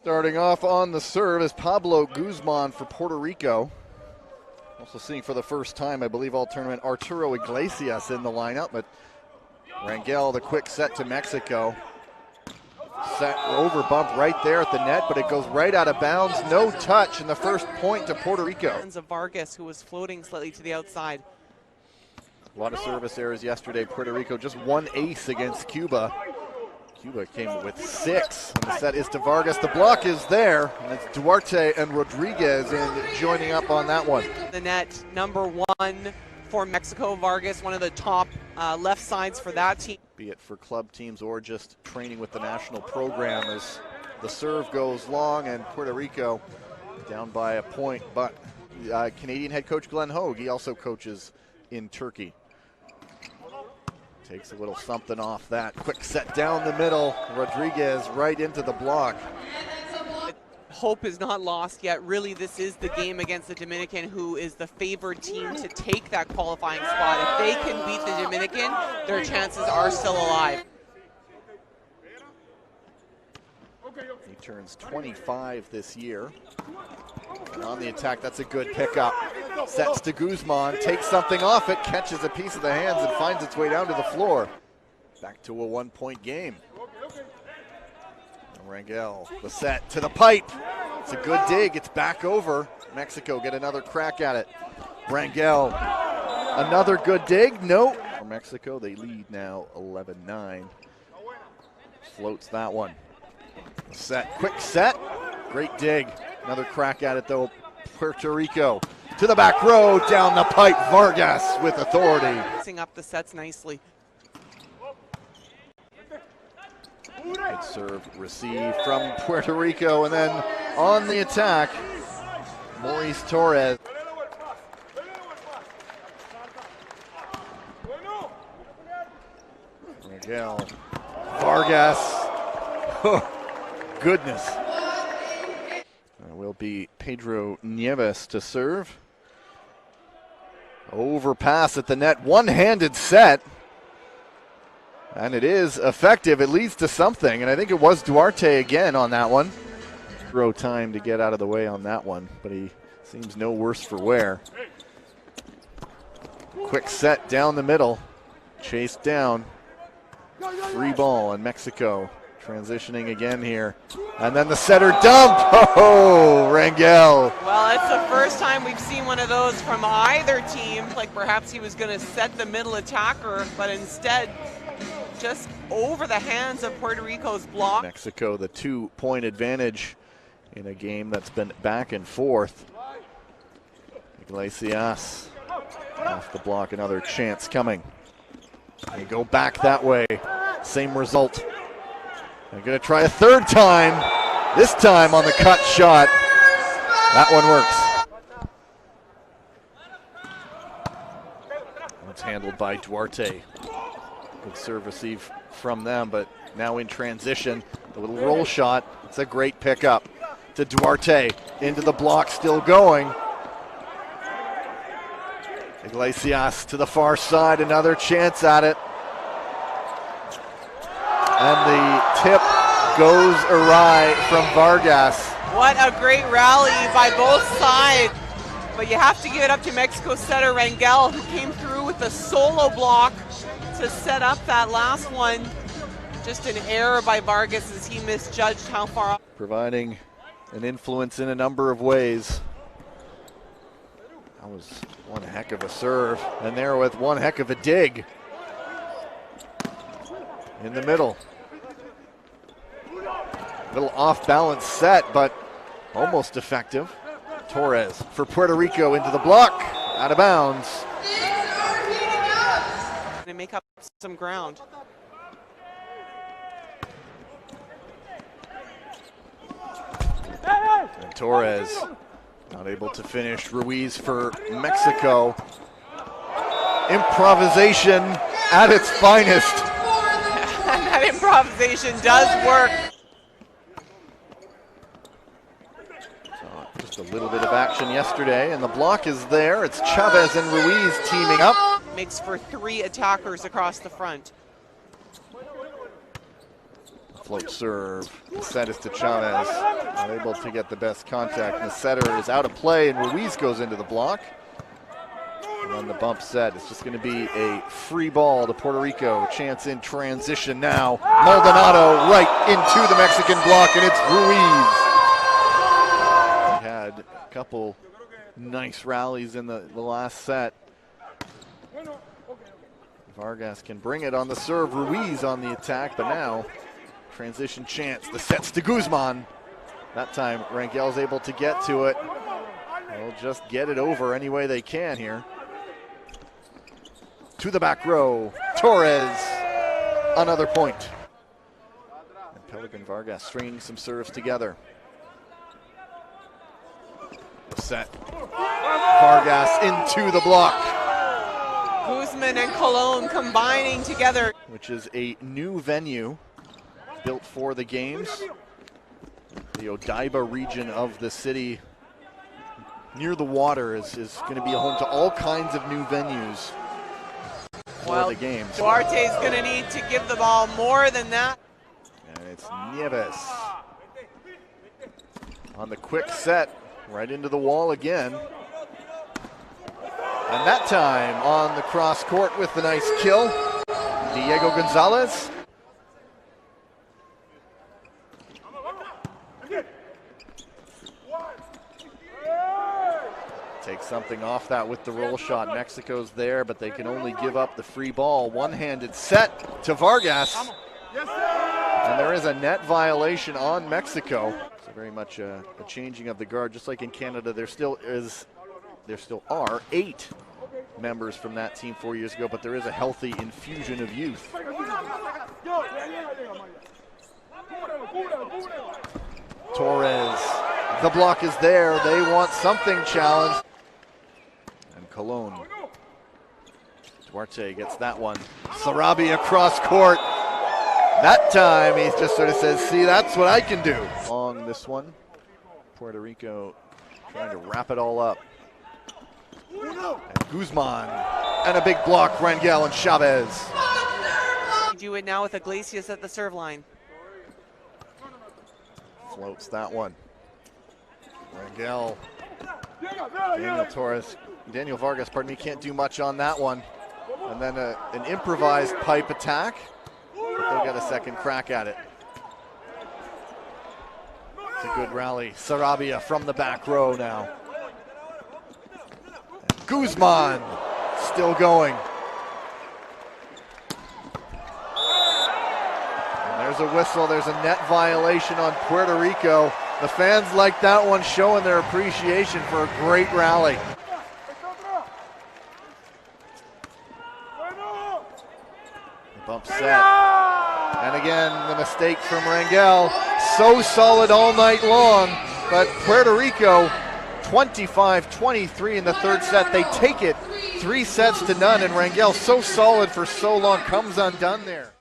Starting off on the serve is Pablo Guzman for Puerto Rico. Also seeing for the first time, I believe, all tournament, Arturo Iglesias in the lineup, but Rangel, the quick set to Mexico. Set over bump right there at the net, but it goes right out of bounds. No touch, and the first point to Puerto Rico. Of Vargas, who was floating slightly to the outside. A lot of service errors yesterday. Puerto Rico just one ace against Cuba. Cuba came with 6. And the set is to Vargas. The block is there, and it's Duarte and Rodriguez joining up on that one. The net, number 1 for Mexico. Vargas, one of the top left sides for that team. Be it for club teams or just training with the national program, as the serve goes long and Puerto Rico down by a point. But Canadian head coach Glenn Hogue, he also coaches in Turkey. Takes a little something off that. Quick set down the middle. Rodriguez right into the block. Hope is not lost yet. Really, this is the game against the Dominican, who is the favored team to take that qualifying spot. If they can beat the Dominican, their chances are still alive. He turns 25 this year. And on the attack, that's a good pickup. Sets to Guzman, takes something off it, catches a piece of the hands and finds its way down to the floor. Back to a 1-point game. Rangel, the set to the pipe. It's a good dig, it's back over. Mexico get another crack at it. Rangel, another good dig, no. For Mexico, they lead now 11-9. Floats that one. Set, quick set, great dig. Another crack at it though. Puerto Rico to the back row, down the pipe. Vargas with authority. Mixing up the sets nicely. Good serve receive from Puerto Rico, and then on the attack, Maurice Torres. Miguel Vargas. Oh, goodness. Will be Pedro Nieves to serve. Overpass at the net, one-handed set. And it is effective. It leads to something, and I think it was Duarte again on that one. Throw time to get out of the way on that one, but he seems no worse for wear. Quick set down the middle, chased down. Free ball in Mexico. Transitioning again here. And then the setter dump. Oh, Rangel. Well, it's the first time we've seen one of those from either team. Like perhaps he was going to set the middle attacker, but instead just over the hands of Puerto Rico's block. Mexico, the 2-point advantage in a game that's been back and forth. Iglesias off the block, another chance coming. They go back that way, same result. They're going to try a third time, this time on the cut shot. That one works. It's handled by Duarte. Good serve receive from them, but now in transition, the little roll shot. It's a great pickup to Duarte, into the block, still going. Iglesias to the far side, another chance at it. And the tip goes awry from Vargas. What a great rally by both sides. But you have to give it up to Mexico setter Rangel, who came through with a solo block to set up that last one. Just an error by Vargas as he misjudged how far up. Providing an influence in a number of ways. That was one heck of a serve. And there with one heck of a dig. In the middle. Little off-balance set, but almost effective. Torres for Puerto Rico into the block, out of bounds. They make up some ground. And Torres not able to finish. Ruiz for Mexico. Improvisation at its finest. And that improvisation does work. Just a little bit of action yesterday, and the block is there. It's Chavez and Ruiz teaming up. Makes for 3 attackers across the front. Float serve. The set is to Chavez. Not able to get the best contact. And the setter is out of play, and Ruiz goes into the block. And on the bump set, it's just going to be a free ball to Puerto Rico. Chance in transition now. Maldonado right into the Mexican block, and it's Ruiz. He had a couple nice rallies in the last set. Vargas can bring it on the serve. Ruiz on the attack, but now transition chance. The set's to Guzman. That time Rangel's able to get to it. They'll just get it over any way they can here. To the back row. Torres. Another point. And Pelican Vargas stringing some serves together. Set. Vargas into the block. Guzman and Colon combining together. Which is a new venue built for the games. The Odaiba region of the city near the water is going to be a home to all kinds of new venues for the games. Duarte is going to need to give the ball more than that. And it's Nieves on the quick set, right into the wall again. And that time on the cross court with the nice kill, Diego Gonzalez. Take something off that with the roll shot. Mexico's there, but they can only give up the free ball. One-handed set to Vargas. And there is a net violation on Mexico. So very much a changing of the guard. Just like in Canada, there still are 8 members from that team 4 years ago, but there is a healthy infusion of youth. Torres, the block is there. They want something challenged. And Colon. Duarte gets that one. Sarabia across court. That time he just sort of says, see, that's what I can do. On this one, Puerto Rico trying to wrap it all up. And Guzman, and a big block, Rangel and Chavez. Do it now with Iglesias at the serve line. Floats that one. Rangel, Daniel Vargas, pardon me, can't do much on that one. And then an improvised pipe attack, but they'll get a second crack at it. It's a good rally. Sarabia from the back row now. Guzman still going. And there's a whistle. There's a net violation on Puerto Rico. The fans like that one, showing their appreciation for a great rally. The bump set. And again, the mistake from Rangel. So solid all night long, but Puerto Rico 25-23 in the third set. They take it 3-0, and Rangel, so solid for so long, comes undone there.